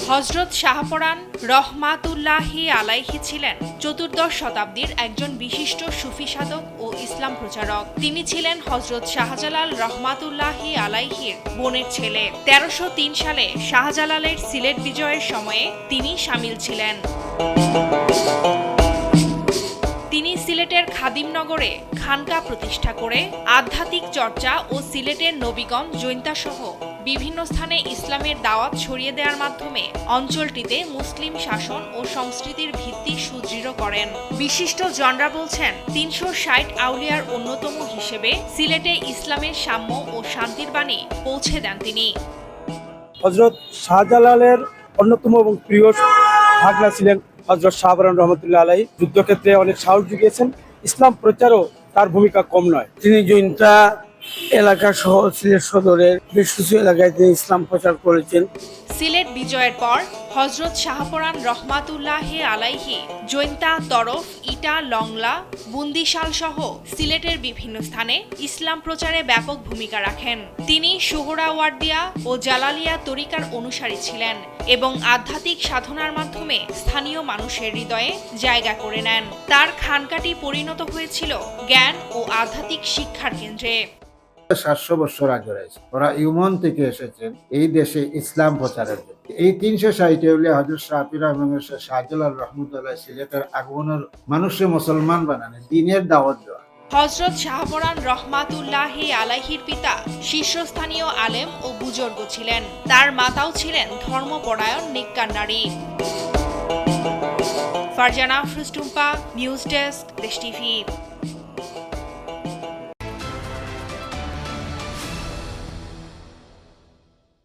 হযরত শাহপরান রহমাতুল্লাহি আলাইহি ছিলেন চতুর্দশ শতাব্দীর একজন বিশিষ্ট সুফি সাধক ও ইসলাম প্রচারক। তিনি ছিলেন হযরত শাহজালাল রহমাতুল্লাহি আলাইহির বোনের ছেলে। 1303 সালে শাহজালালের সিলেট বিজয়ের সময়ে তিনি শামিল ছিলেন। তিনি সিলেটের খাদিমনগরে খানকা প্রতিষ্ঠা করে আধ্যাত্মিক চর্চা ও সিলেটের নবীগঞ্জ জৈন্তাসহ বিভিন্ন স্থানে ইসলামের দাওয়াত ছড়িয়ে দেওয়ার মাধ্যমে অঞ্চলটিতে মুসলিম শাসন ও সংস্কৃতির ভিত্তি সুদৃঢ় করেন। বিশিষ্ট জনরা বলছেন 360 আউলিয়ার অন্যতম হিসেবে সিলেটে ইসলামের সাম্য ও শান্তির বাণী পৌঁছে দেন তিনি। হযরত শাহজালালের অন্যতম এবং প্রিয় ভাগনা ছিলেন হযরত শাহপরান রহমতুল্লাহ আলাইহি। যুদ্ধক্ষেত্রে অনেক সাহস জুগিয়েছেন, ইসলাম প্রচারও তার ভূমিকা কম নয়। তিনি জৈন্তা এলাকা সহ সিলেট সদরের বেশ কিছু এলাকায় তিনি ইসলাম প্রচার করেছেন। সিলেট বিজয়ের পর হযরত শাহপরান রহমাতুল্লাহি আলাইহি জৈন্তা, তরফ, ইটা, লংলা, বুন্দিশাল সহ সিলেটের বিভিন্ন স্থানে ইসলাম প্রচারে ব্যাপক ভূমিকা রাখেন। তিনি সুহরাওয়ার্দিয়া ও জালালিয়া তরিকার অনুসারী ছিলেন এবং আধ্যাত্মিক সাধনার মাধ্যমে স্থানীয় মানুষের হৃদয়ে জায়গা করে নেন। তার খানকাটি পরিণত হয়েছিল জ্ঞান ও আধ্যাত্মিক শিক্ষার কেন্দ্রে। 700 বছর আগে রয়েছে, ওরা ইউমন থেকে এসেছেন এই দেশে ইসলাম প্রচারের জন্য। এই 360 হযরত শাহজালাল রহমতুল্লাহ সিলেটের আগমনের মানুষের মুসলমান বানানো, দ্বীনের দাওয়াত দেওয়া। হযরত শাহপরান রহমাতুল্লাহি আলাইহির পিতা শীর্ষস্থানীয় আলেম ও বুজুর্গ ছিলেন। তার মাতাও ছিলেন ধর্মপরায়ণ নেককার নারী। ফারজানা আফরোজ টুম্পা, নিউজ ডেস্ক, দেশ টিভি।